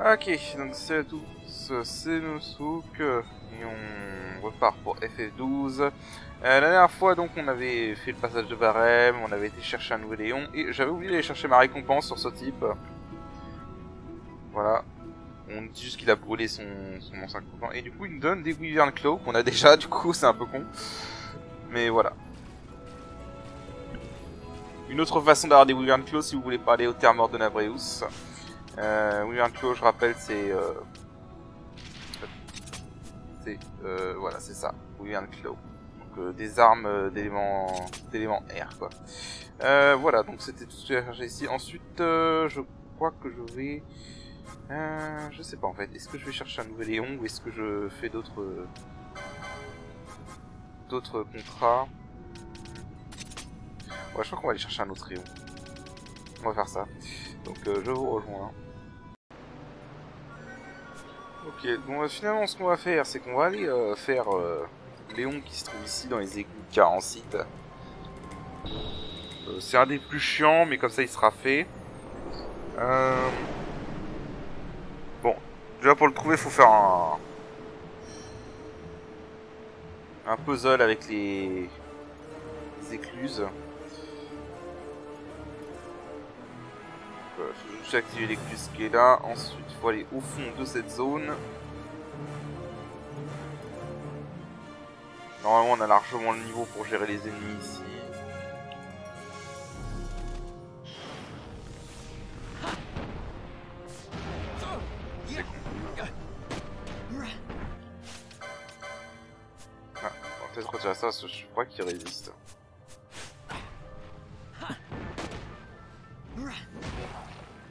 Ok, donc c'est à tous, c'est Nosouk, et on repart pour FF12. La dernière fois, donc, on avait fait le passage de Barème, on avait été chercher un nouvel Léon, et j'avais oublié d'aller chercher ma récompense sur ce type. Voilà. On dit juste qu'il a brûlé son ancien copain, et du coup, il nous donne des Wyvern Claw qu'on a déjà, du coup, c'est un peu con. Mais voilà. Une autre façon d'avoir des Wyvern Claw, si vous voulez pas aller au Terre Mort de Nabreus. Wyvern Claw, je rappelle, c'est... voilà, c'est ça, Wyvern Claw. Donc des armes d'éléments air, quoi. Voilà, donc c'était tout ce que j'ai cherché ici. Ensuite, je crois que je vais... je sais pas en fait, est-ce que je vais chercher un nouvel Léon ou est-ce que je fais d'autres contrats? Ouais, je crois qu'on va aller chercher un autre Léon. On va faire ça. Donc je vous rejoins. Ok, bon finalement ce qu'on va faire, c'est qu'on va aller faire Léon qui se trouve ici dans les égouts de Carancite. C'est un des plus chiants, mais comme ça il sera fait. Bon, déjà pour le trouver, il faut faire un puzzle avec les écluses. Voilà, je vais juste activer l'écluse qui est là. Ensuite, il faut aller au fond de cette zone. Normalement, on a largement le niveau pour gérer les ennemis ici. C'est con. Ah, on va peut-être retirer ça parce que je crois qu'il résiste.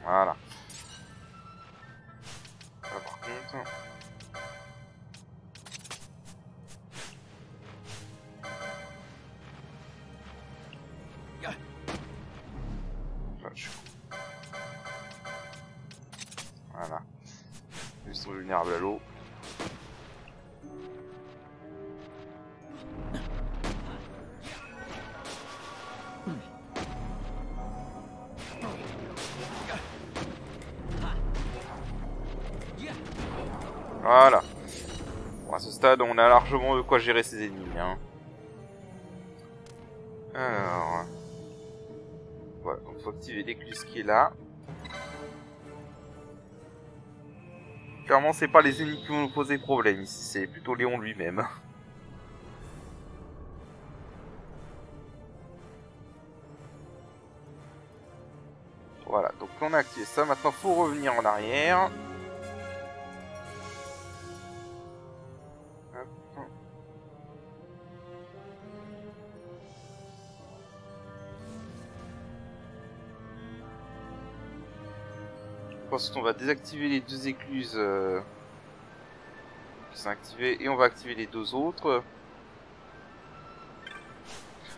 Voilà. Là, par contre... Voilà. Ils sont vulnérables à l'eau. Voilà. Bon, à ce stade, on a largement de quoi gérer ses ennemis. Hein. Alors... Voilà, donc il faut activer l'écluse qui est là. Clairement, c'est pas les ennemis qui vont nous poser problème ici, c'est plutôt Léon lui-même. Voilà, donc on a activé ça. Maintenant, faut revenir en arrière. Ensuite, on va désactiver les deux écluses qui sont activées et on va activer les deux autres.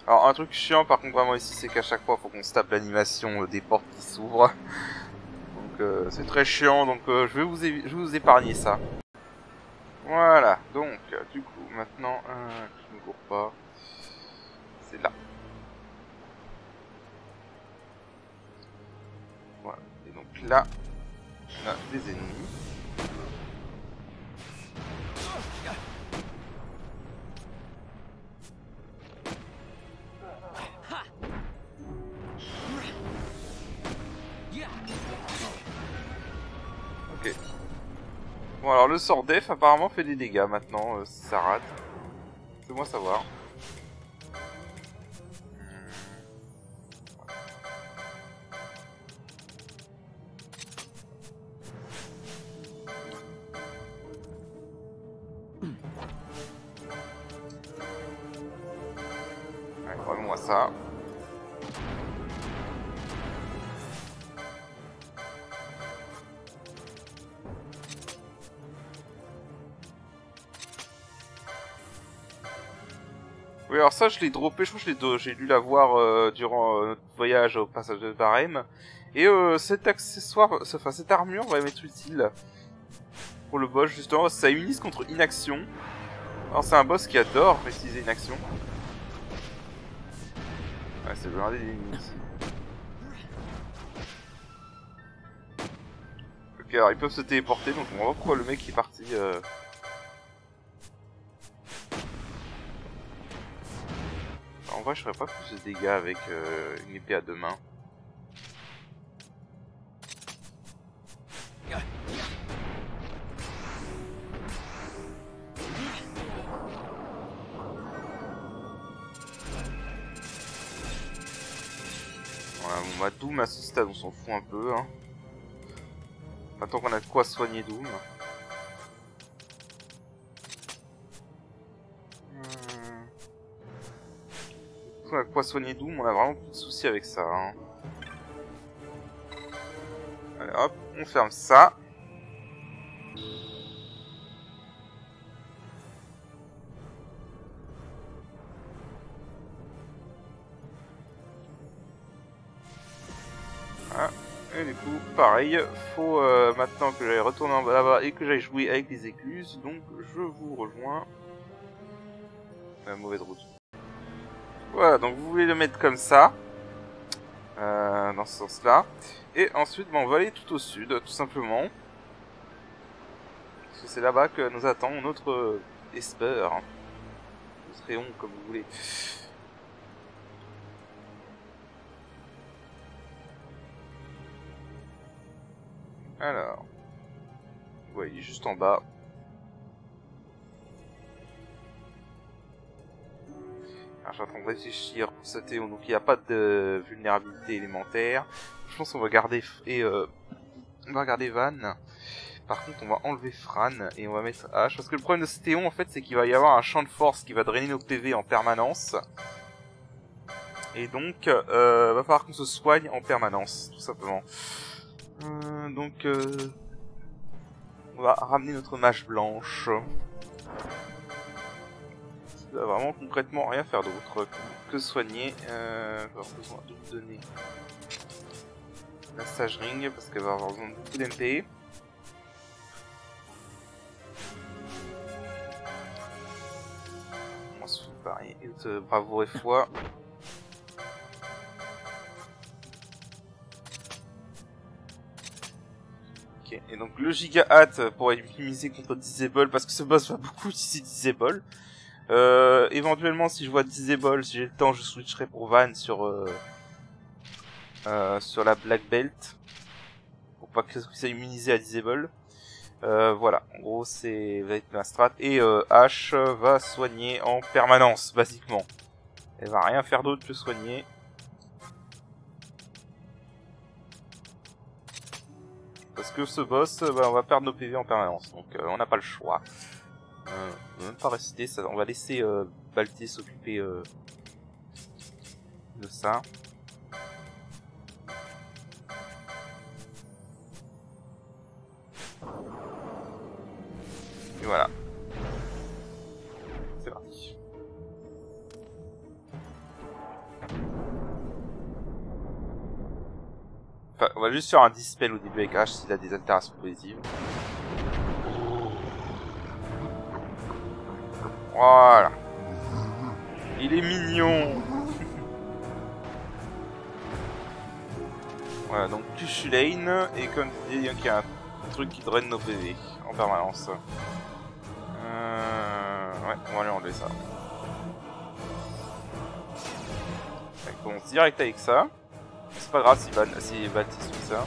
Alors, un truc chiant par contre vraiment ici, c'est qu'à chaque fois, il faut qu'on se tape l'animation des portes qui s'ouvrent. Donc, c'est très chiant, donc je vais vous épargner ça. Voilà, donc, du coup, maintenant, je ne cours pas. C'est là. Voilà, et donc là, on a des ennemis. Ok. Bon alors le sort def apparemment fait des dégâts maintenant si ça rate. Fais-moi savoir. Allez, remets-moi ça. Oui, alors ça, je l'ai droppé, je crois que j'ai dû l'avoir durant notre voyage au passage de Barème. Et cet accessoire, enfin cette armure va m'être utile pour le boss, justement, ça immunise contre inaction. Alors c'est un boss qui adore utiliser inaction. Ouais, c'est blindé d'ennemis ici. Ok, Ok, alors ils peuvent se téléporter, donc on va voir pourquoi le mec est parti. En vrai, je ferais pas plus de dégâts avec une épée à deux mains. Voilà, bon, bah, Doom à ce stade, on s'en fout un peu. Hein. Maintenant qu'on a de quoi soigner Doom. On a de quoi soigner Doom, on a vraiment plus de soucis avec ça. Hein. Allez hop, on ferme ça. Voilà. Et du coup, pareil, faut maintenant que j'aille retourner en bas là-bas et que j'aille jouer avec les écluses, donc je vous rejoins. La mauvaise route. Voilà, donc vous voulez le mettre comme ça, dans ce sens-là. Et ensuite, on va aller tout au sud, tout simplement. Parce que c'est là-bas que nous attend notre Esper. Notre Réon, comme vous voulez. Alors, vous voyez juste en bas. Alors, je suis en train de réfléchir pour ce Théon, donc il n'y a pas de vulnérabilité élémentaire. Je pense qu'on va garder on va garder Van. Par contre, on va enlever Fran et on va mettre H. Parce que le problème de ce Théon, en fait, c'est qu'il va y avoir un champ de force qui va drainer nos PV en permanence. Et donc, va falloir qu'on se soigne en permanence, tout simplement. Donc, on va ramener notre mage blanche. Qui va vraiment concrètement rien faire d'autre que soigner. On va avoir besoin de vous donner la Sage Ring parce qu'elle va avoir besoin de beaucoup d'MP. On se fout pareil. Bravo et foi. Ok, et donc le Giga Hat pour optimiser contre Disable parce que ce boss va beaucoup utiliser Disable. Éventuellement, si je vois Disable, si j'ai le temps, je switcherai pour Van sur la Black Belt pour pas que ça soit immunisé à Disable. Voilà, en gros, va être ma strat. Et H va soigner en permanence, basiquement. Elle va rien faire d'autre que soigner. Parce que ce boss, on va perdre nos PV en permanence, donc on n'a pas le choix. On va même pas réciter ça, on va laisser Balté s'occuper de ça. Et voilà. C'est parti. Enfin, on va juste faire un dispel au début avec H s'il a des altérations positives. Voilà. Il est mignon. Voilà, donc Lane et comme tu dis, il y a un truc qui draine nos PV en permanence. Ouais, on va aller enlever ça. On commence direct avec ça. C'est pas grave si Baptiste fait ça.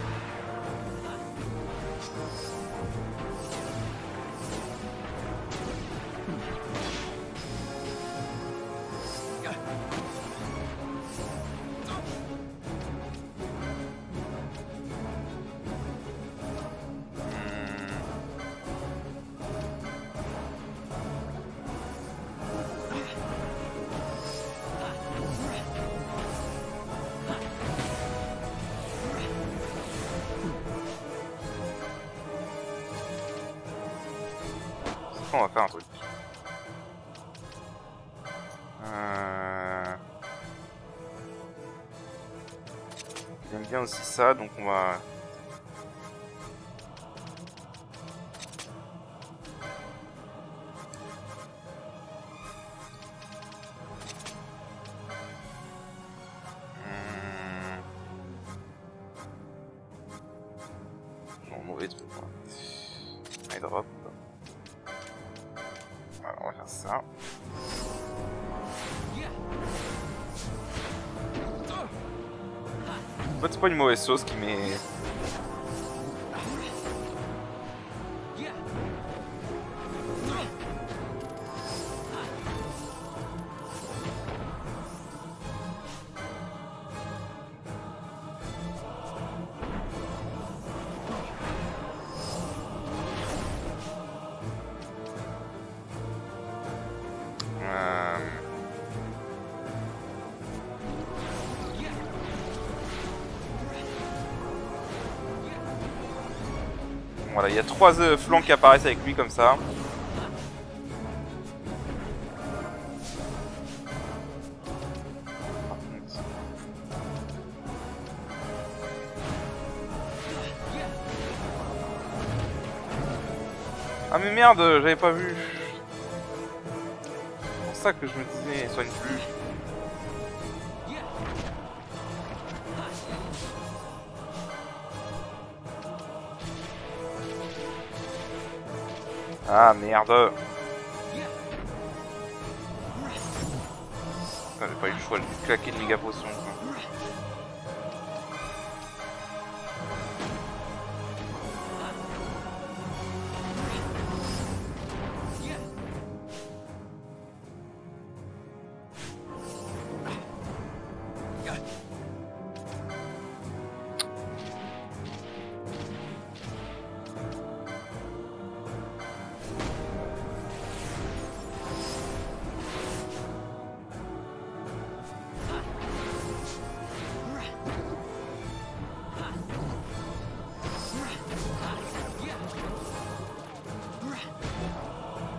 On va faire un truc. J'aime bien aussi ça, donc on va... dans le mauvais truc. Hein. Allez, drop. Alors, on va faire ça. En fait, c'est pas une mauvaise sauce qui met... Voilà, il y a 3 flancs qui apparaissent avec lui comme ça. Ah mais merde, j'avais pas vu. C'est pour ça que je me disais, soigne plus. Ah merde. J'ai pas eu le choix de claquer une méga potion.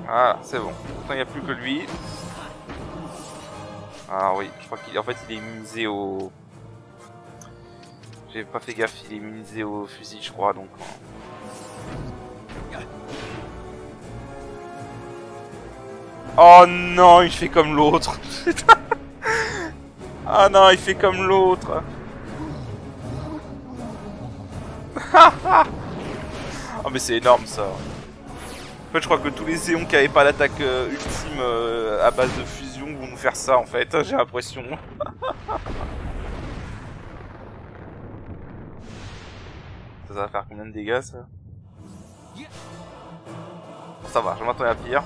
Voilà, c'est bon. Maintenant, il n'y a plus que lui. Ah oui, je crois qu'en fait, il est immunisé au... J'ai pas fait gaffe, il est immunisé au fusil, je crois, donc... Oh non, il fait comme l'autre. Ah non, il fait comme l'autre. Oh mais c'est énorme ça. En fait, je crois que tous les Zéons qui avaient pas l'attaque ultime à base de fusion vont nous faire ça en fait, j'ai l'impression. Ça va faire combien de dégâts ça? Bon, ça va, je m'attendais à pire.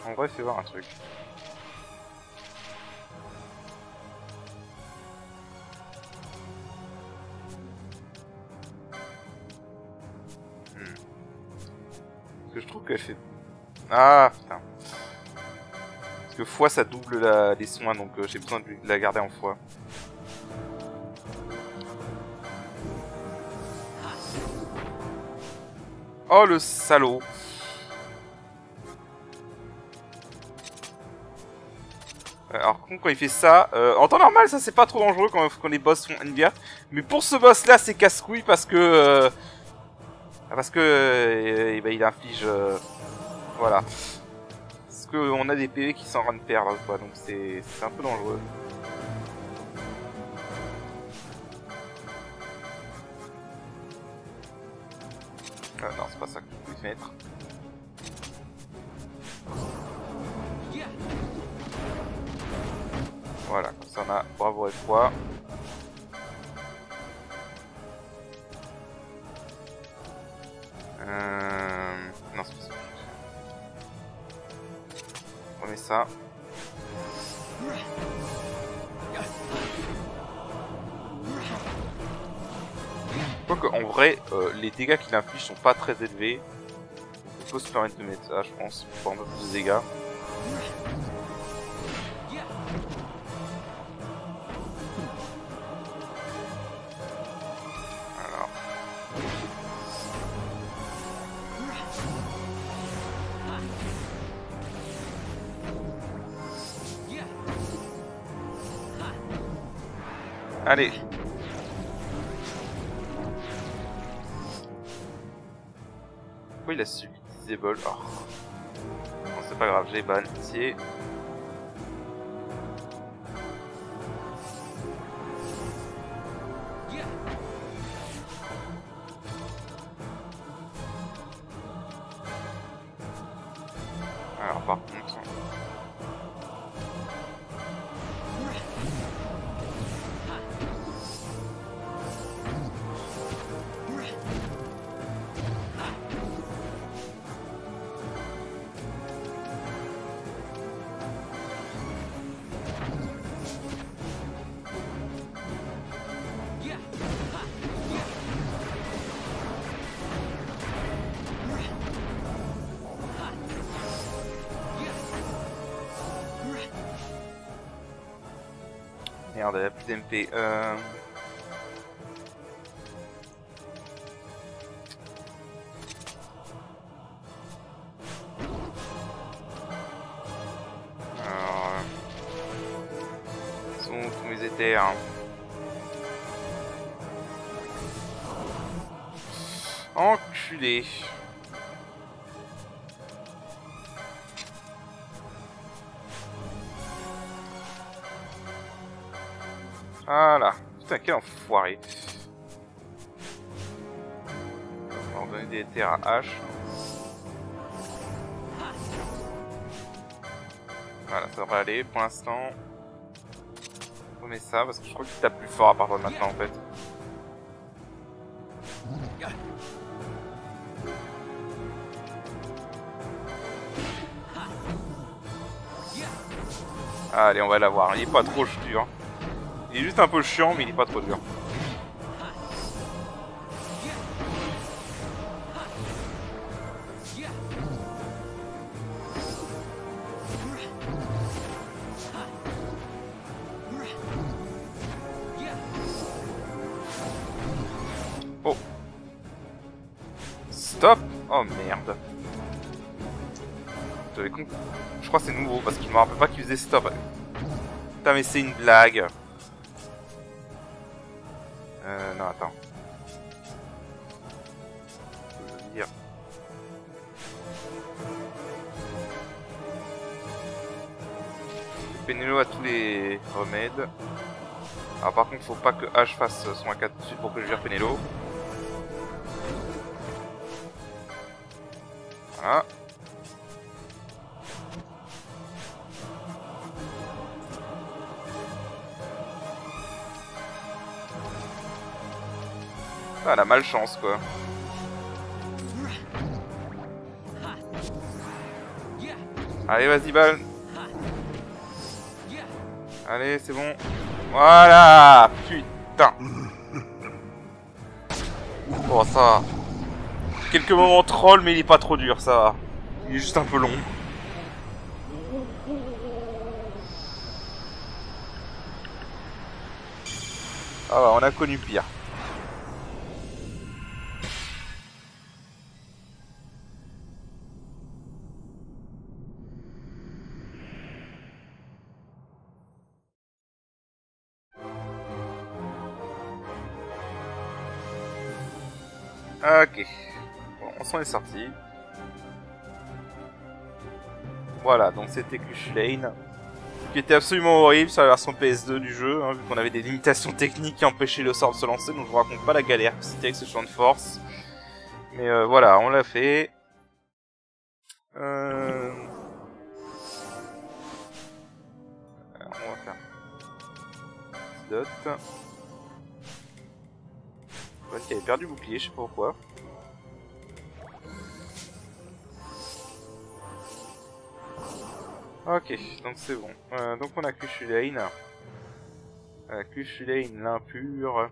En vrai, fais voir un truc. Parce que je trouve qu'elle fait... Ah, putain. Parce que fois, ça double les soins, donc j'ai besoin de la garder en fois. Oh, le salaud. Alors quand il fait ça, en temps normal ça c'est pas trop dangereux quand les boss sont NVR. Mais pour ce boss là c'est casse-couille parce que bah, il inflige voilà. Parce que on a des PV qui s'en rendent perdre quoi, donc c'est un peu dangereux. Non c'est pas ça que je voulais mettre. Voilà, comme ça on a bravo et foi. Non, c'est pas ça. On met ça. Quoique, en vrai, les dégâts qu'il inflige sont pas très élevés. Il faut se permettre de mettre ça, je pense, pour un peu plus de dégâts. Allez. Pourquoi il a su disable? Oh. pas grave, j'ai Baltier. Alors par contre... Merde, elle a plus d'MP. Alors... Sont où tous mes éthers? Enculé. Voilà. Putain, quel enfoiré. On va donner des terres à H. Voilà, ça devrait aller pour l'instant. On met ça parce que je crois qu'il tape plus fort à partir de maintenant en fait. Allez, on va l'avoir. Il est pas trop dur. Il est juste un peu chiant, mais il est pas trop dur. Oh. Stop. Oh merde. Je crois que c'est nouveau parce que je me rappelle pas qu'il faisait stop. Putain, mais c'est une blague. Non, attends. Je veux dire. Pénélo a tous les remèdes. Alors par contre, faut pas que H fasse son A4 tout de suite pour que je gère Pénélo. Voilà. Ah, la malchance quoi. Allez, vas-y, balle. Allez, c'est bon. Voilà. Putain. Oh, ça. Quelques moments troll, mais il est pas trop dur, ça va. Il est juste un peu long. Ah, bah, on a connu pire. Ok, bon, on s'en est sorti. Voilà, donc c'était Q-Lane, qui était absolument horrible sur la version PS2 du jeu, hein, vu qu'on avait des limitations techniques qui empêchaient le sort de se lancer, donc je vous raconte pas la galère que c'était avec ce champ de force. Mais voilà, on l'a fait. Alors, on va faire dot. Ouais, qui avait perdu le bouclier, je sais pas pourquoi. Ok, donc c'est bon. Donc on a Q-Lane. Q-Lane, l'impur.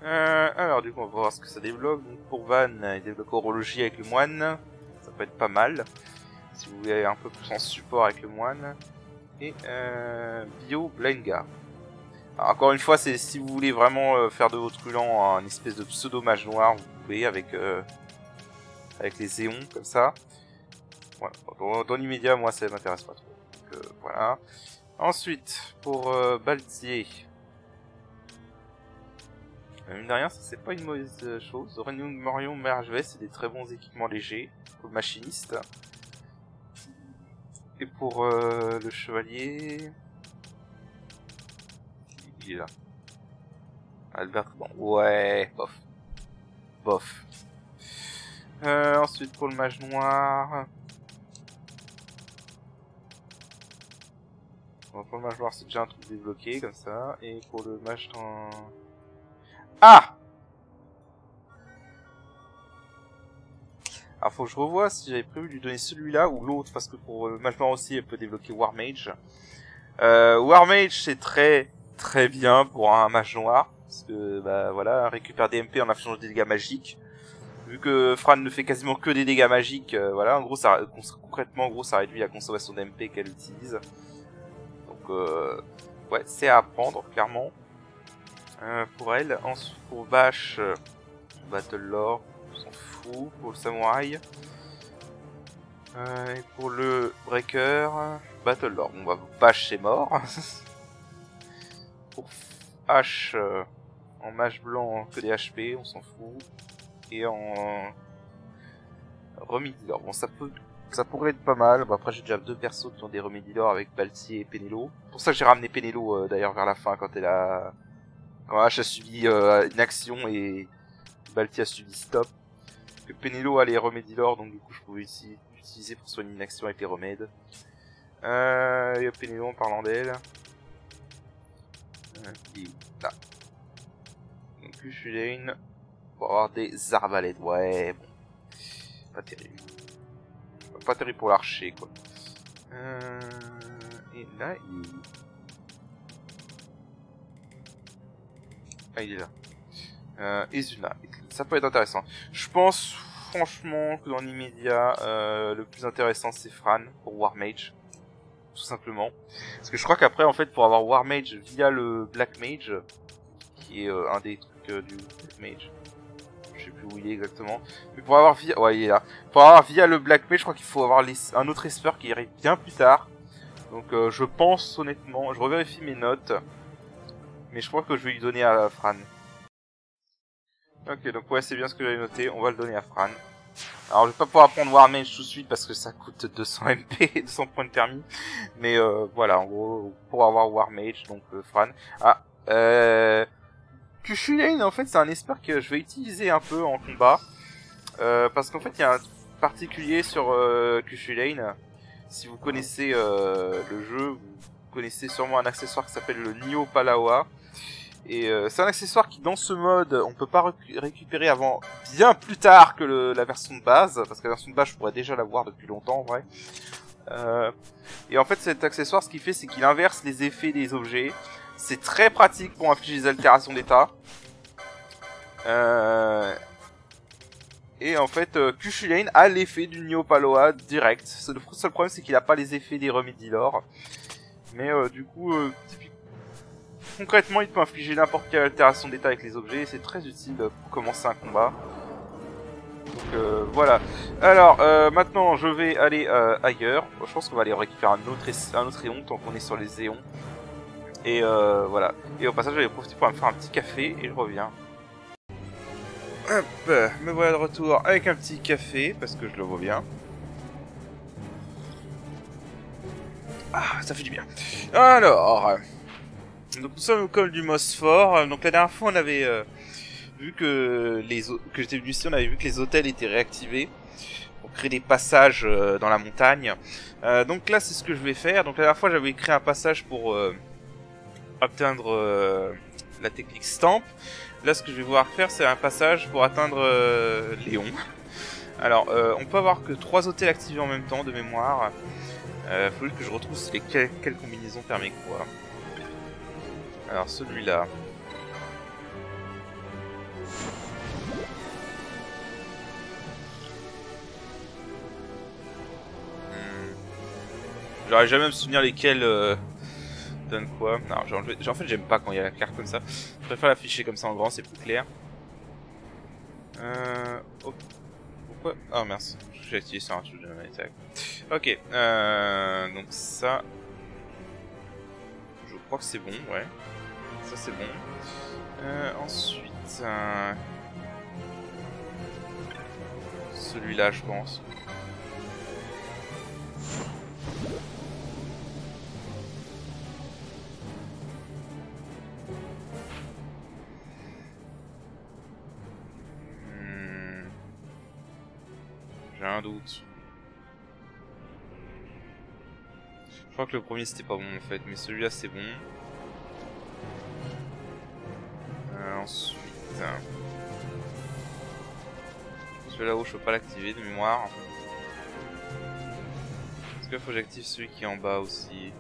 Alors du coup on va voir ce que ça débloque. Donc pour Van, il débloque horologie avec le moine. Ça peut être pas mal. Si vous voulez un peu plus en support avec le moine. Et Bio Blenga. Alors, encore une fois, c'est si vous voulez vraiment faire de votre Truland un espèce de pseudo mage noir, vous pouvez avec les Zéons comme ça. Voilà. Dans l'immédiat, moi ça m'intéresse pas trop. Donc, voilà. Ensuite, pour Baltier. Mine de rien, ça c'est pas une mauvaise chose. Renung, Morion, Mergevet, c'est des très bons équipements légers. Pour le machiniste. Et pour le chevalier... Il est là. Albert, bon, ouais, bof. Bof. Ensuite pour le mage noir... Bon, pour le mage noir c'est déjà un truc débloqué comme ça. Et pour le mage dans... Ah! Alors faut que je revoie si j'avais prévu de lui donner celui-là ou l'autre, parce que pour le mage noir aussi elle peut débloquer War Mage. War Mage c'est très bien pour un mage noir, parce que bah voilà, récupère des MP en infligeant des dégâts magiques. Vu que Fran ne fait quasiment que des dégâts magiques, voilà, en gros ça concrètement en gros ça réduit la consommation d'MP qu'elle utilise. Donc ouais, c'est à apprendre clairement. Pour elle, ensuite pour Bash, Battle Lore, on s'en fout. Pour le Samouraï, et pour le Breaker, Battle Lore. Bon bah Bash c'est mort. Pour H, en mage blanc que des HP, on s'en fout. Et en Remedy-Lore, bon ça pourrait être pas mal. Bon, après j'ai déjà 2 persos qui ont des Remedy-Lore avec Balti et Penelo. C'est pour ça que j'ai ramené Penelo d'ailleurs vers la fin quand elle a... Quand H a subi une action et Balti a subi stop. Que Penelo a les Remedy-Lore, donc du coup je pouvais ici utiliser pour soigner une action avec les remèdes. Il y a Penelo en parlant d'elle. Et là. Donc Kushulain pour avoir des arbalètes, ouais bon. Pas terrible. Pas terrible pour l'archer quoi. Et là il... Ah, il est là. Izuna. Ça peut être intéressant. Je pense franchement que dans l'immédiat, le plus intéressant c'est Fran pour War Mage. Tout simplement. Parce que je crois qu'après, en fait, pour avoir War Mage via le Black Mage, qui est un des trucs du Black Mage. Je sais plus où il est exactement. Mais pour avoir via... Ouais, il est là. Pour avoir via le Black Mage, je crois qu'il faut avoir un autre esper qui arrive bien plus tard. Donc je pense honnêtement, je revérifie mes notes. Mais je crois que je vais lui donner à Fran. Ok, donc ouais, c'est bien ce que j'avais noté. On va le donner à Fran. Alors je vais pas pouvoir prendre War Mage tout de suite parce que ça coûte 200 MP, 200 points de permis. Mais voilà, en gros, pour avoir War Mage, donc Fran. Ah, Kushulain, en fait, c'est un esper que je vais utiliser un peu en combat. Parce qu'en fait, il y a un particulier sur Kushulain. Si vous connaissez le jeu, vous connaissez sûrement un accessoire qui s'appelle le Nio Palawa. Et c'est un accessoire qui, dans ce mode, on peut pas récupérer avant bien plus tard que la version de base. Parce que la version de base, je pourrais déjà l'avoir depuis longtemps, en vrai. Et en fait, cet accessoire, ce qu'il fait, c'est qu'il inverse les effets des objets. C'est très pratique pour infliger des altérations d'état. Et en fait, Kushulain a l'effet du Nio Palawa direct. Le seul problème, c'est qu'il a pas les effets des Remedy-Lore. Mais du coup, concrètement, il peut infliger n'importe quelle altération d'état avec les objets. Et c'est très utile pour commencer un combat. Donc voilà. Alors, maintenant, je vais aller ailleurs. Je pense qu'on va aller récupérer un autre éon tant qu'on est sur les éons. Et voilà. Et au passage, je vais profiter pour me faire un petit café et je reviens. Hop, me voilà de retour avec un petit café parce que je le vois bien. Ah, ça fait du bien. Alors, donc nous sommes au col du Mosphore. Donc la dernière fois, on avait vu que j'étais venu ici, on avait vu que les hôtels étaient réactivés pour créer des passages dans la montagne. Donc là, c'est ce que je vais faire. Donc la dernière fois, j'avais créé un passage pour atteindre la technique Stamp. Là, ce que je vais pouvoir faire, c'est un passage pour atteindre Léon. Alors, on peut avoir que 3 hôtels activés en même temps, de mémoire. Faut que je retrouve quelle combinaison permet quoi. Alors, celui-là. J'aurais jamais à me souvenir lesquels... donne quoi. Non, en fait, j'aime pas quand il y a la carte comme ça. Je préfère l'afficher comme ça en grand, c'est plus clair. Oh. Pourquoi? Oh mince, j'ai activé sur un truc de attaque. Ok, donc ça... Je crois que c'est bon, ouais. Ça c'est bon. Ensuite... celui-là, je pense. J'ai un doute. Je crois que le premier c'était pas bon en fait, mais celui-là c'est bon. Ensuite... Celui là-haut je peux pas l'activer de mémoire. Est-ce qu'il faut que j'active celui qui est en bas aussi?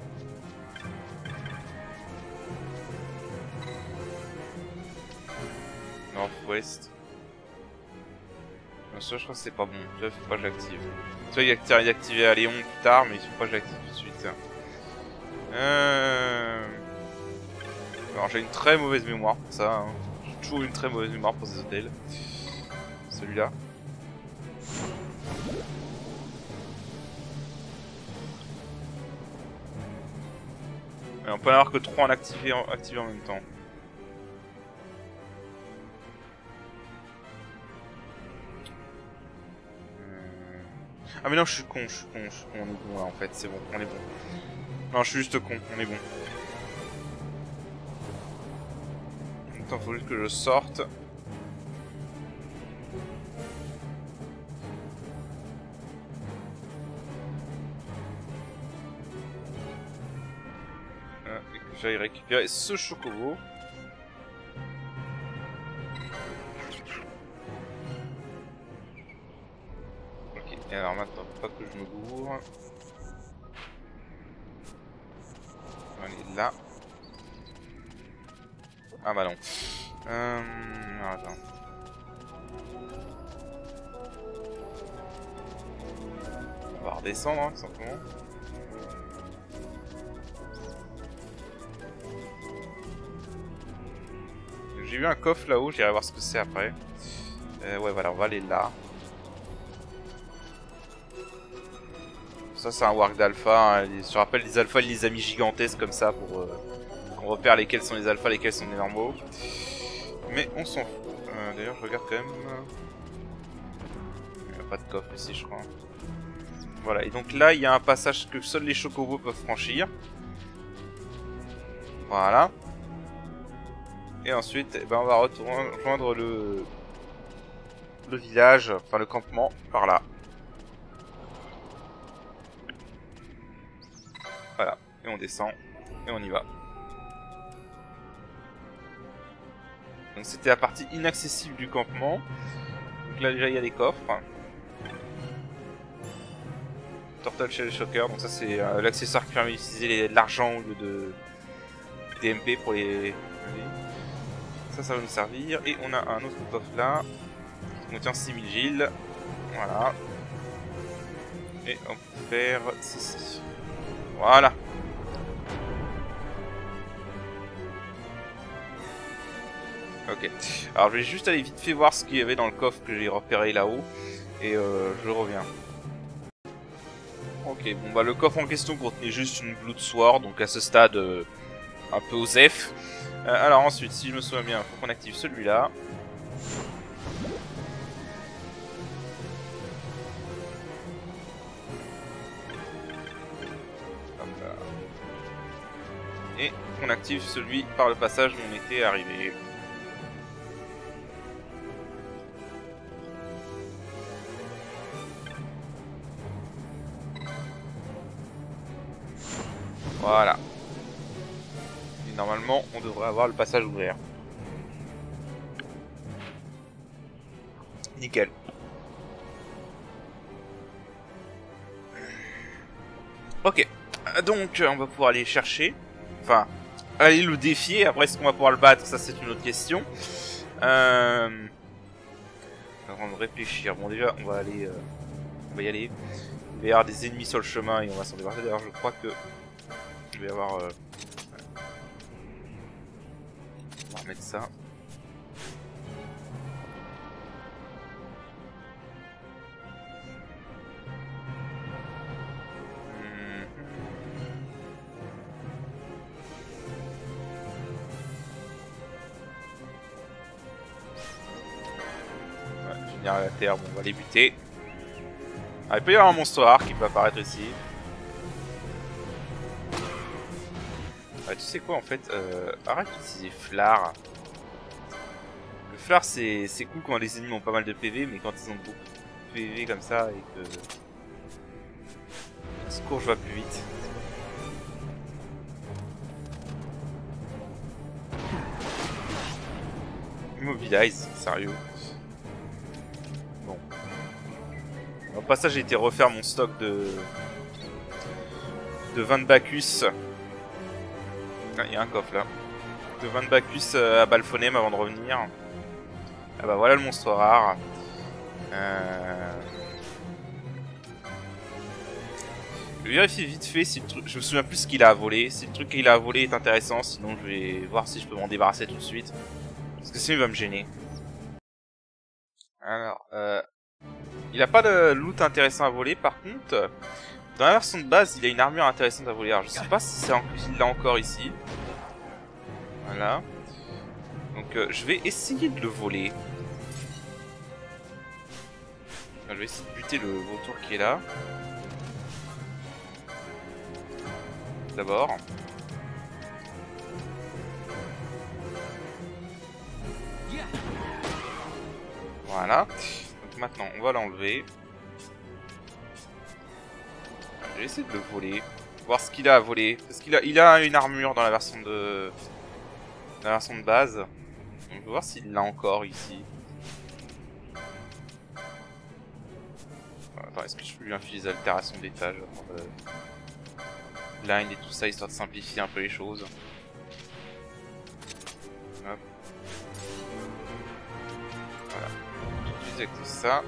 Northwest. Non, ça je crois que c'est pas bon. Là, faut pas que je l'active. Soit il est activé à Léon plus tard, mais il faut pas que je l'active tout de suite. Alors j'ai une très mauvaise mémoire pour ça. Hein. J'ai toujours une très mauvaise mémoire pour ces hôtels. Celui-là. Et on peut en avoir que 3 en activé en même temps. Ah mais non, je suis con, on est bon là en fait, c'est bon, on est bon. Non, je suis juste con, on est bon. Attends, faut juste que je sorte. Et que j'aille récupérer ce chocobo. Et alors maintenant, pas que je me gourre. Allez, là. Ah bah non. Attends. On va redescendre, hein, simplement. J'ai vu un coffre là-haut, j'irai voir ce que c'est après. Ouais, voilà, on va aller là. Ça c'est un warg d'alpha, hein. Je te rappelle, les alphas il les a mis gigantesques comme ça pour qu'on repère lesquels sont les alphas, lesquels sont les normaux. Mais on s'en fout. D'ailleurs je regarde quand même. Il n'y a pas de coffre ici je crois. Voilà, et donc là il y a un passage que seuls les chocobos peuvent franchir. Voilà. Et ensuite eh ben, on va rejoindre le village, enfin le campement, par là. Voilà, et on descend, et on y va. Donc c'était la partie inaccessible du campement. Donc là déjà il y a des coffres. Turtle Shell Shocker, donc ça c'est l'accessoire qui permet d'utiliser l'argent au lieu de DMP pour les... Ça va nous servir. Et on a un autre coffre là, qui contient 6000 gilles. Voilà. Et on peut faire ceci. Voilà. Ok. Alors je vais juste aller vite fait voir ce qu'il y avait dans le coffre que j'ai repéré là-haut. Et je reviens. Ok, bon bah le coffre en question contenait juste une Blood Sword, donc à ce stade un peu osef. Alors ensuite, si je me souviens bien, il faut qu'on active celui-là. Et on active celui par le passage où on était arrivé. Voilà. Et normalement, on devrait avoir le passage ouvert. Nickel. Ok. Donc, on va pouvoir aller chercher. Enfin, aller le défier. Après, est-ce qu'on va pouvoir le battre? Ça, c'est une autre question. Avant de réfléchir. Bon, déjà, on va aller... on va y aller. Il va y avoir des ennemis sur le chemin et on va s'en débarrasser. D'ailleurs, je crois que... il va y avoir... on va remettre ça. À la terre, bon, on va les buter. Ah, il peut y avoir un monstre rare qui peut apparaître ici. Ouais, tu sais quoi en fait, arrête d'utiliser Flar. Le Flar c'est cool quand les ennemis ont pas mal de PV, mais quand ils ont beaucoup PV comme ça et que... Le secours, je vais plus vite. Immobilize, sérieux. Bon. Au passage, j'ai été refaire mon stock de 20 Bacchus. Ah, il y a un coffre là. De 20 Bacchus à Balfonem avant de revenir. Ah bah voilà le monstre rare. Je vais vérifier vite fait si le truc... Je me souviens plus ce qu'il a à voler. Si le truc qu'il a à voler est intéressant, sinon je vais voir si je peux m'en débarrasser tout de suite. Parce que sinon il va me gêner. Alors, il a pas de loot intéressant à voler. Par contre, dans la version de base, il a une armure intéressante à voler. Alors je sais pas si il l'a encore ici. Voilà. Donc je vais essayer de le voler. Je vais essayer de buter le vautour qui est là. D'abord. Voilà. Donc maintenant, on va l'enlever. Je vais essayer de le voler. Voir ce qu'il a à voler. Parce qu'il a une armure dans la version de... Dans la version de base. Donc je vais voir s'il l'a encore ici. Attends, est-ce que je peux lui infuser les altérations d'étage avant de... Blind et tout ça, histoire de simplifier un peu les choses. Hop. Voilà. J'utilise avec tout ça.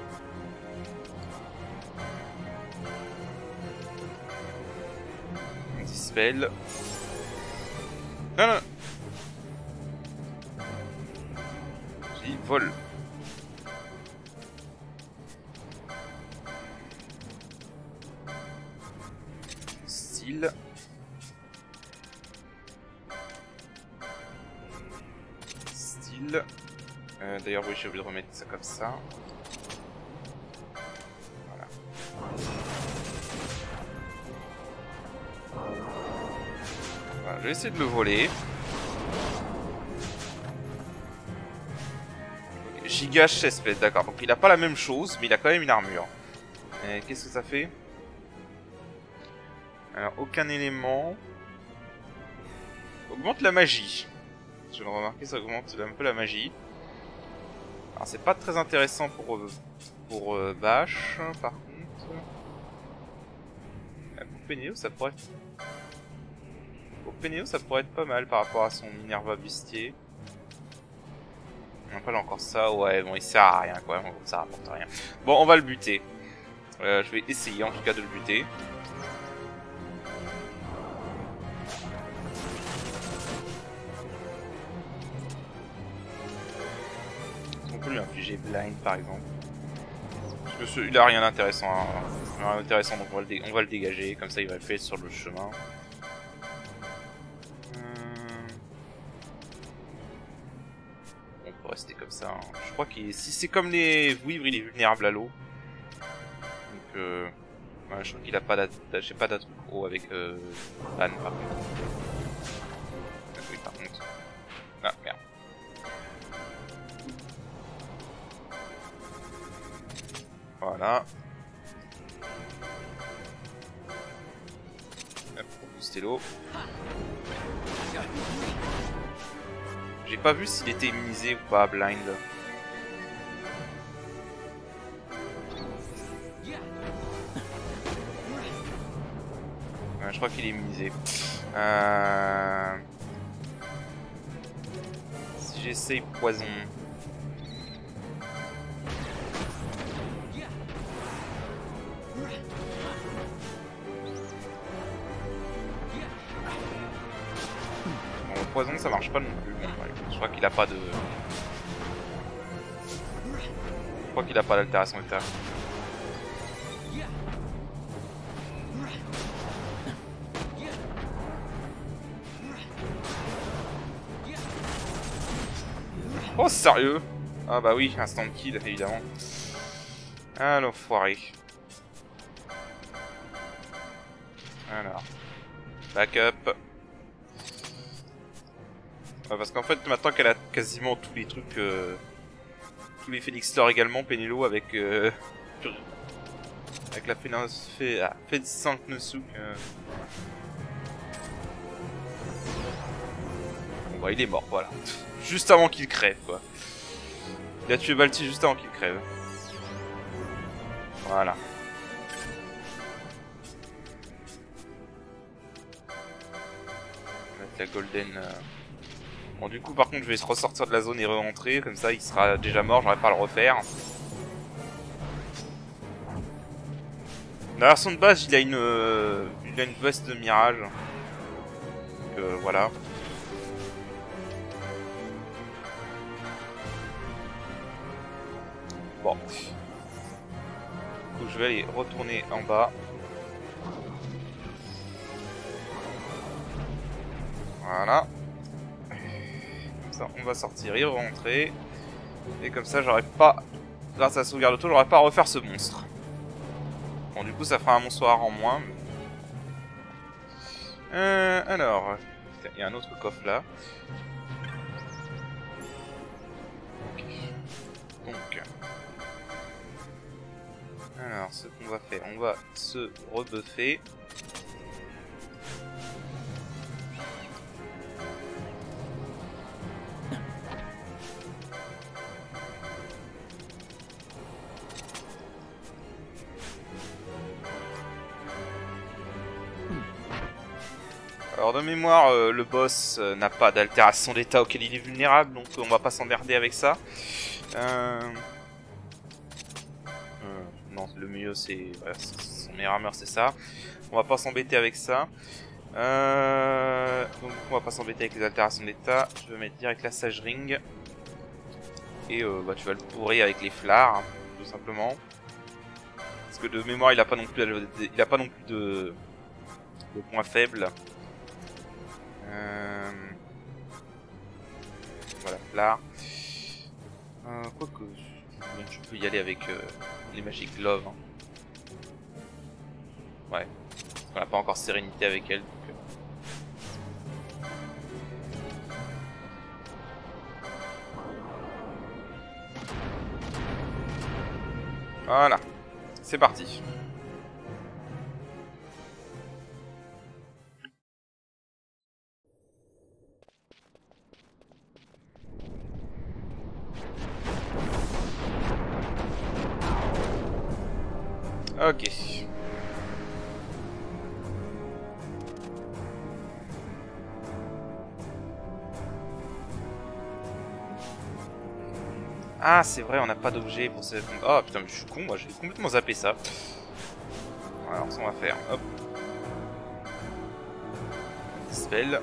On dispel. Non, non. J'ai dit vol. Style. D'ailleurs oui, j'ai oublié de remettre ça comme ça. Voilà. Voilà, je vais essayer de le voler. Giga chestplate, d'accord. Donc il a pas la même chose, mais il a quand même une armure. Qu'est-ce que ça fait? Alors aucun élément. Augmente la magie. Je viens de remarquer, ça augmente un peu la magie. Alors c'est pas très intéressant pour Bash, par contre. Pour Pénéo, ça pourrait être... Pour Pénéo, ça pourrait être pas mal par rapport à son Minerva bustier. Après là encore ça, ouais, bon il sert à rien quoi, ça rapporte rien. Bon, on va le buter. Je vais essayer en tout cas de le buter. On peut lui infliger blind par exemple. Parce que il a rien d'intéressant, hein. Rien d'intéressant, donc on va le dégager, comme ça il va le faire sur le chemin. On peut rester comme ça. Hein. Je crois qu'il si c'est comme les vouivres, il est vulnérable à l'eau. Donc ouais, je crois qu'il a pas j'ai pas d'attribut pro avec Ban par contre. Oui par contre. Ah merde. Voilà. Hop, pour booster l'eau. J'ai pas vu s'il était immunisé ou pas, blind. Je crois qu'il est immunisé. Si j'essaye poison. Bon, le poison ça marche pas non plus. Bon, ouais, je crois qu'il a pas de. Je crois qu'il a pas d'altération d'état. Oh sérieux? Ah bah oui, instant kill évidemment. Alors foiré. Alors. Backup. Ouais, parce qu'en fait maintenant qu'elle a quasiment tous les trucs... tous les Phoenix Lore également, Penelo avec... je Avec la fait de 5 Nosuk. Bon bah il est mort, voilà. Juste avant qu'il crève quoi. Il a tué Balti juste avant qu'il crève. Voilà. On va mettre la golden... Bon du coup par contre je vais se ressortir de la zone et re-rentrer, comme ça il sera déjà mort, j'aurai pas à le refaire. La version de base il a une veste de mirage. Donc voilà. Bon. Donc je vais aller retourner en bas. Voilà. Comme ça on va sortir et rentrer. Et comme ça j'aurai pas, grâce à la sauvegarde auto, j'aurai pas à refaire ce monstre. Bon du coup ça fera un monstre rare en moins. Alors, il y a un autre coffre là. Donc, alors ce qu'on va faire, on va se rebuffer. Alors de mémoire, le boss n'a pas d'altération d'état auquel il est vulnérable, donc on va pas s'emmerder avec ça. Non, le mieux c'est... Voilà, son meilleur armure c'est ça. On va pas s'embêter avec ça. Donc on va pas s'embêter avec les altérations d'état. Je vais mettre direct la Sage Ring. Et bah, tu vas le bourrer avec les flards, hein, tout simplement. Parce que de mémoire il a pas non plus, de points faibles. Voilà, là. Quoique, je peux y aller avec les Magic Glove. Hein. Ouais. On n'a pas encore sérénité avec elle. Donc, Voilà. C'est parti. Ok. Ah, c'est vrai, on n'a pas d'objet pour ce... Oh putain, mais je suis con, moi j'ai complètement zappé ça. Alors, ça on va faire. Hop. Spell.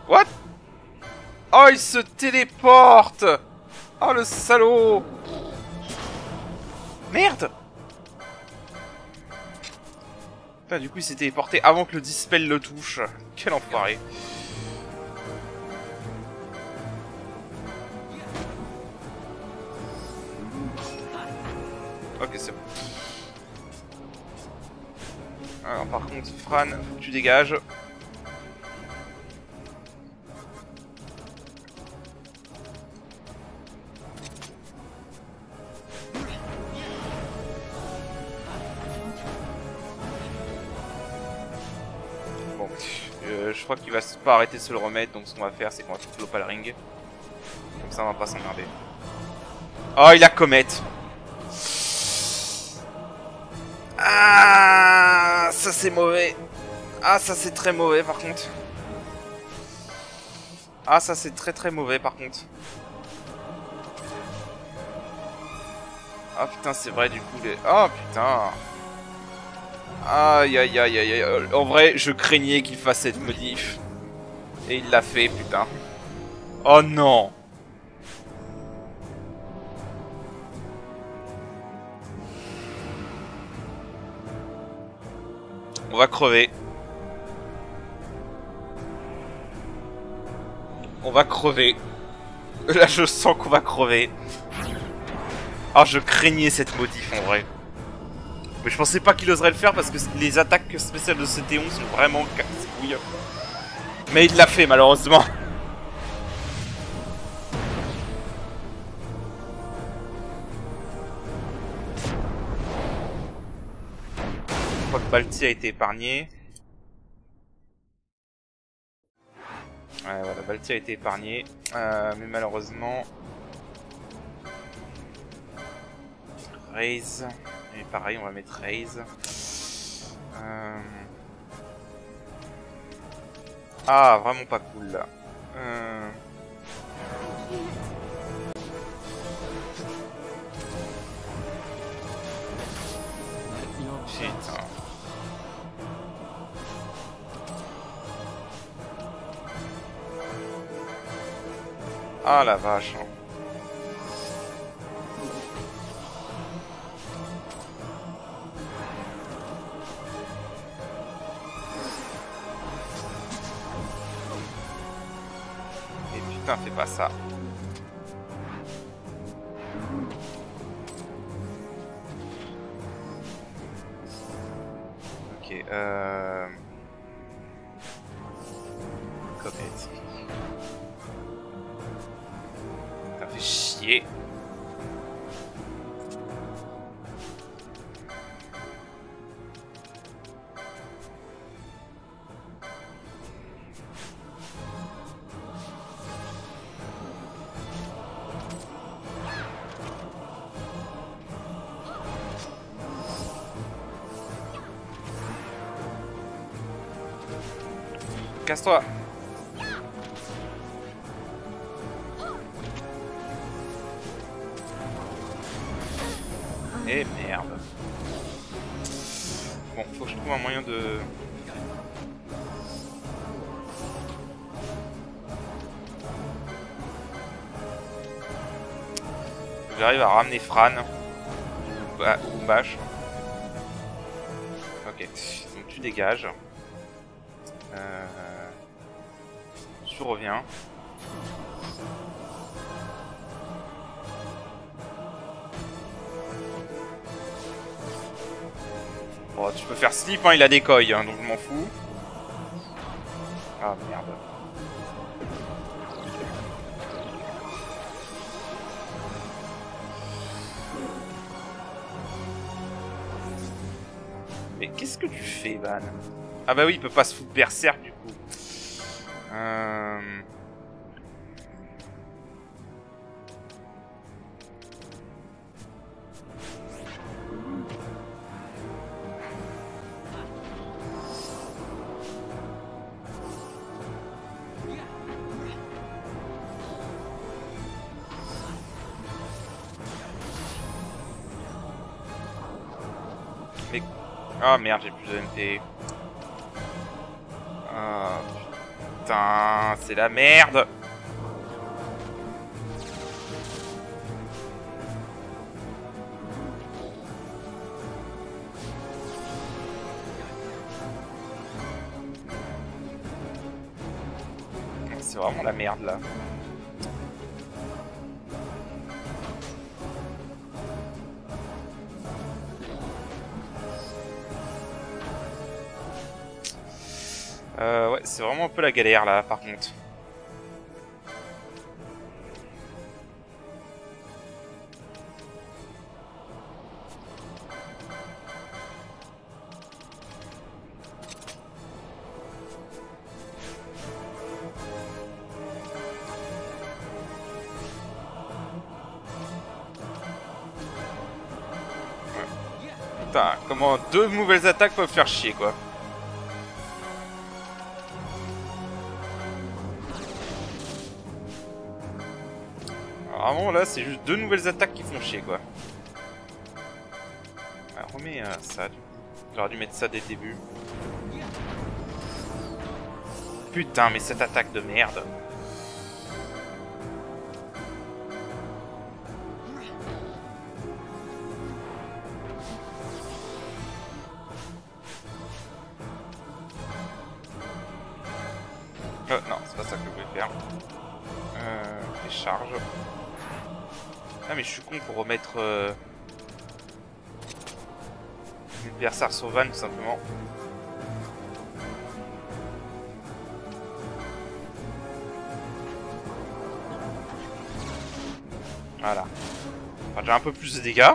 What? Oh, il se téléporte! Oh, le salaud! Merde! Putain, du coup il s'est téléporté avant que le dispel le touche. Quel enfoiré. Ok, c'est bon. Alors par contre, Fran, faut que tu dégages. Je crois qu'il va pas arrêter de se le remettre, donc ce qu'on va faire, c'est qu'on va tout l'opal ring. Comme ça, on va pas s'emmerder. Oh, il a Comet. Ah, ça c'est mauvais. Ah, ça c'est très mauvais par contre. Ah, ça c'est très très mauvais par contre. Ah putain, c'est vrai du coup les... Oh putain. Aïe aïe aïe aïe aïe. En vrai, je craignais qu'il fasse cette modif. Et il l'a fait, putain. Oh non. On va crever. On va crever. Là, je sens qu'on va crever. Ah, je craignais cette modif en vrai. Mais je pensais pas qu'il oserait le faire parce que les attaques spéciales de CT11 sont vraiment casse-couilles. Mais il l'a fait malheureusement. crois que Balti a été épargné. Ouais, voilà, Balti a été épargné. Mais malheureusement... Raze. Et pareil, on va mettre Raze. Ah, vraiment pas cool là. Putain. Ah la vache. Et putain, fais pas ça. Ok, Comète. Ça fait chier. Casse-toi. Eh merde. Bon, faut que je trouve un moyen de... J'arrive à ramener Fran. Ou Bash. Ok, donc tu dégages. Tu reviens. Bon, tu peux faire slip, hein, il a des coils, hein, donc je m'en fous. Ah merde. Mais qu'est-ce que tu fais, Van? Ah bah oui, il peut pas se foutre berserk du coup. Mais... Ah merde, j'ai plus de NT. Ah putain, c'est la merde. C'est vraiment la merde là. Ouais, c'est vraiment un peu la galère là par contre. Putain, comment deux nouvelles attaques peuvent faire chier quoi. Vraiment là c'est juste deux nouvelles attaques qui font chier quoi. Alors, remets ça du coup. J'aurais dû mettre ça dès le début. Putain mais cette attaque de merde. Non, c'est pas ça que je voulais faire. Les charges. Ah mais je suis con pour remettre l'adversaire sur Van tout simplement. Voilà. Enfin, j'ai un peu plus de dégâts.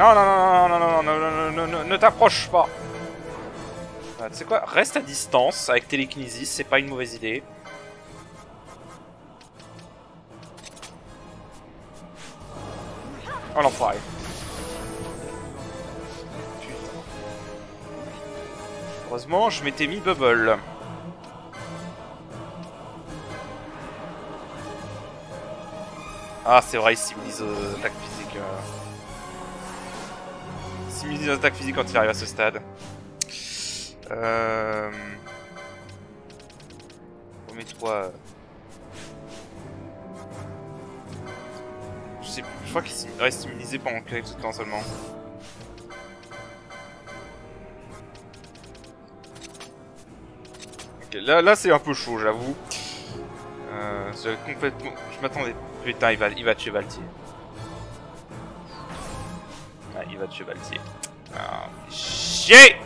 Non, non, non, non, non, non, non, non, non, ne t'approche pas. Tu sais quoi? Reste à distance avec télékinésis, c'est pas une mauvaise idée. Oh l'enfoiré. Putain. Heureusement, je m'étais mis bubble. Ah, c'est vrai, il civilise aux attaques physiques. Il civilise aux attaques physiques quand il arrive à ce stade. Remets-toi. Je sais plus, je crois qu'il reste immunisé pendant quelques temps seulement. Ok, là c'est un peu chaud, j'avoue. Complètement. Je m'attendais. Putain, il va tuer Valtier. Ah, il va tuer Valtier. Ah, chier!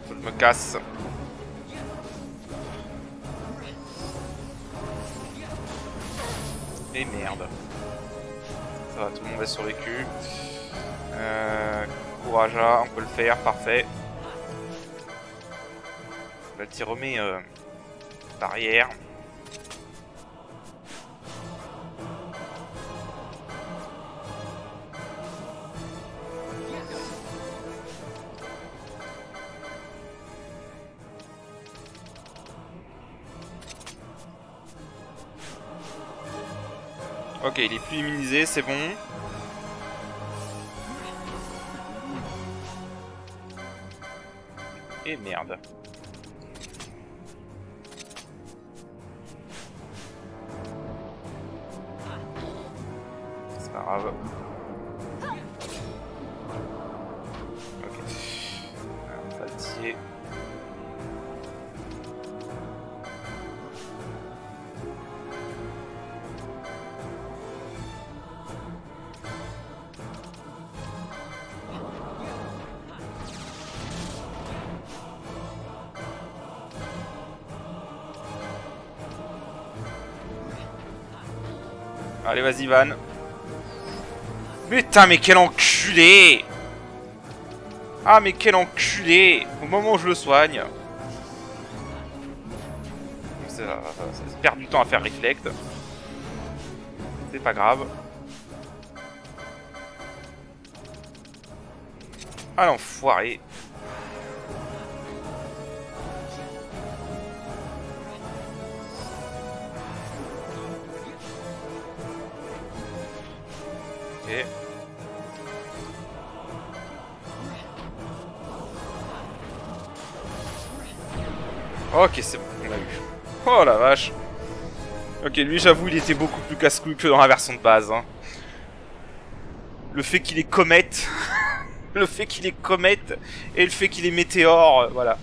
Faut que je me casse. Et merde. Ça va, tout le monde a survécu. Courageat, on peut le faire, parfait. Valtier remet barrière. Ok, il est plus immunisé, c'est bon. Et merde. C'est pas grave. Ok. Valtier. Allez, vas-y, Van. Putain, mais quel enculé! Ah, mais quel enculé! Au moment où je le soigne. Ça perd du temps à faire reflect. C'est pas grave. Ah, l'enfoiré. Ok. Ok, c'est bon, on l'a eu. Oh la vache. Ok, lui, j'avoue, il était beaucoup plus casse-couille que dans la version de base. Hein. Le fait qu'il est comète, le fait qu'il est comète et le fait qu'il est météore, voilà.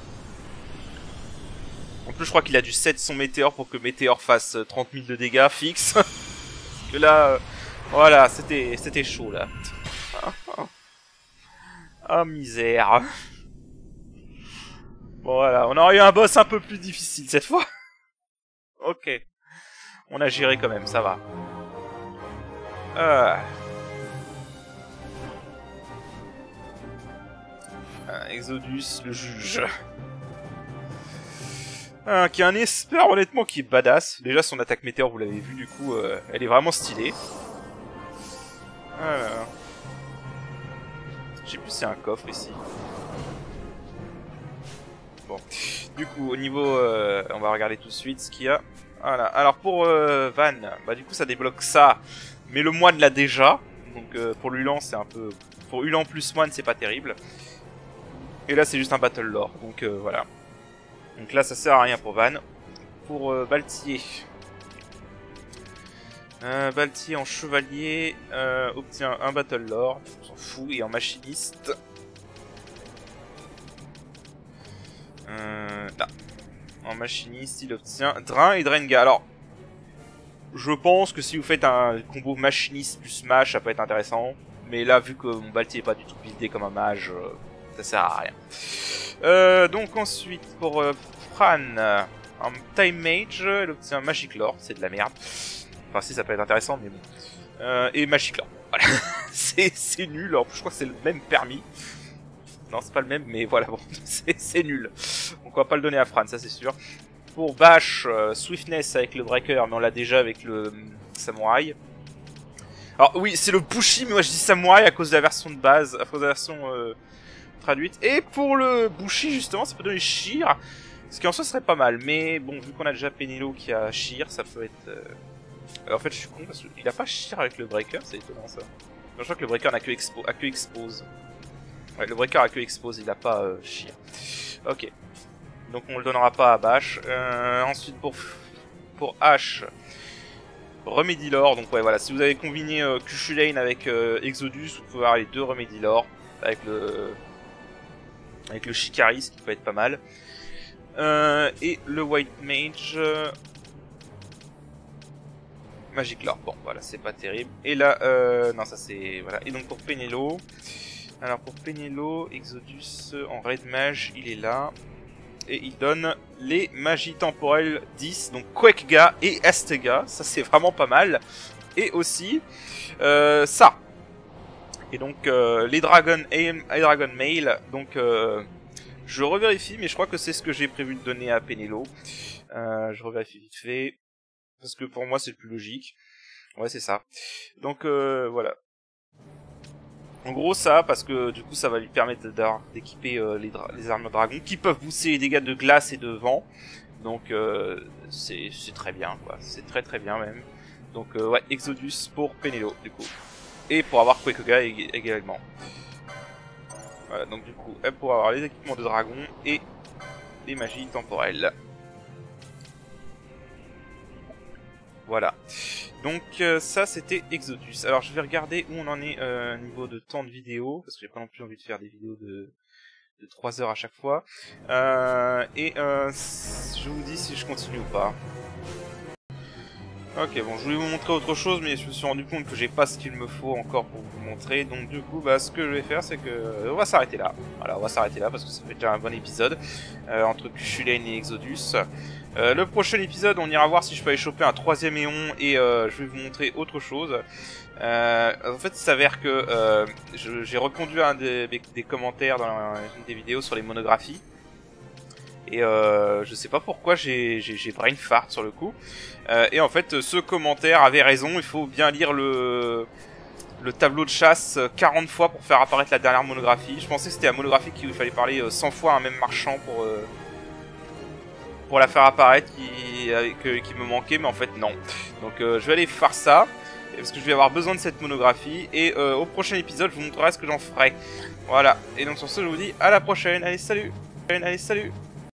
En plus, je crois qu'il a dû set son météore pour que météore fasse 30 000 de dégâts fixe. Parce que là, voilà, c'était chaud là. Oh misère. Bon voilà, on aurait eu un boss un peu plus difficile cette fois. Ok. On a géré quand même, ça va. Exodus, le juge. Qui a un esper honnêtement qui est badass. Déjà son attaque météore, vous l'avez vu du coup, elle est vraiment stylée. Je sais plus si c'est un coffre ici. Bon, du coup au niveau, on va regarder tout de suite ce qu'il y a. Voilà, alors pour Van, bah du coup ça débloque ça, mais le moine l'a déjà. Donc pour Ulan c'est un peu... Pour Ulan plus moine c'est pas terrible. Et là c'est juste un battle lore, donc voilà. Donc là ça sert à rien pour Van. Pour Baltier. Baltier en chevalier obtient un battle lore, on s'en fout, et en machiniste. Là. En machiniste il obtient Drain et Drenga. Alors, je pense que si vous faites un combo machiniste plus mage, ça peut être intéressant. Mais là, vu que mon Balti est pas du tout buildé comme un mage, ça sert à rien. Donc ensuite, pour Fran, un Time Mage, elle obtient un Magic Lore, c'est de la merde. Enfin si, ça peut être intéressant, mais bon. Et Magic Lore, voilà. c'est nul, en plus je crois que c'est le même permis. Non, c'est pas le même, mais voilà, bon, c'est nul. Donc on va pas le donner à Fran, ça c'est sûr. Pour Bash, Swiftness avec le Breaker, mais on l'a déjà avec le Samouraï. Alors oui, c'est le Bushi, mais moi je dis Samouraï à cause de la version de base, à cause de la version traduite. Et pour le Bushi, justement, ça peut donner Shear, ce qui en soi serait pas mal. Mais bon, vu qu'on a déjà Penelo qui a Shear, ça peut être... En fait, je suis con parce qu'il a pas Shear avec le Breaker, c'est étonnant ça. Je crois que le Breaker n'a que, Expose. Ouais, le Breaker a que Expose, il a pas Shear. Ok. Donc on le donnera pas à Bash. Ensuite pour Ash, Remedy Lore. Donc ouais, voilà, si vous avez combiné Cuchulain avec Exodus, vous pouvez avoir les deux Remedy Lore avec le Shikari, ce qui peut être pas mal. Et le White Mage, Magic Lore. Bon, voilà, c'est pas terrible. Et là, non, ça c'est voilà. Et donc pour Penelo, alors pour Penelo, Exodus en Red Mage, il est là. Et il donne les magies temporelles 10, donc Quekga et Astega, ça c'est vraiment pas mal. Et aussi, ça. Et donc les Dragon Aim et Dragon Mail, donc je revérifie, mais je crois que c'est ce que j'ai prévu de donner à Penelo. Je revérifie vite fait, parce que pour moi c'est le plus logique. Ouais, c'est ça. Donc voilà. En gros ça, parce que du coup ça va lui permettre d'équiper les armes dragon qui peuvent booster les dégâts de glace et de vent. Donc c'est très bien quoi, c'est très bien même. Donc ouais, Exodus pour Penelo du coup. Et pour avoir Quekga également. Voilà, donc du coup elle pourra avoir les équipements de dragon et les magies temporelles. Voilà. Donc ça c'était Exodus. Alors je vais regarder où on en est niveau de temps de vidéo, parce que j'ai pas non plus envie de faire des vidéos de 3 heures à chaque fois. Je vous dis si je continue ou pas. Ok, bon, je voulais vous montrer autre chose, mais je me suis rendu compte que j'ai pas ce qu'il me faut encore pour vous montrer. Donc du coup, bah, ce que je vais faire, c'est que on va s'arrêter là. Voilà, on va s'arrêter là parce que ça fait déjà un bon épisode entre Cuchulain et Exodus. Le prochain épisode, on ira voir si je peux aller choper un 3ème éon et je vais vous montrer autre chose. En fait, il s'avère que j'ai répondu à un des commentaires dans une des vidéos sur les monographies. Et je sais pas pourquoi j'ai brain fart sur le coup. Et en fait, ce commentaire avait raison, il faut bien lire le tableau de chasse 40 fois pour faire apparaître la dernière monographie. Je pensais que c'était la monographie qu'il fallait parler 100 fois à un même marchand pour la faire apparaître qui me manquait, mais en fait non. Donc je vais aller faire ça, parce que je vais avoir besoin de cette monographie, et au prochain épisode je vous montrerai ce que j'en ferai. Voilà, et donc sur ce je vous dis à la prochaine, allez salut.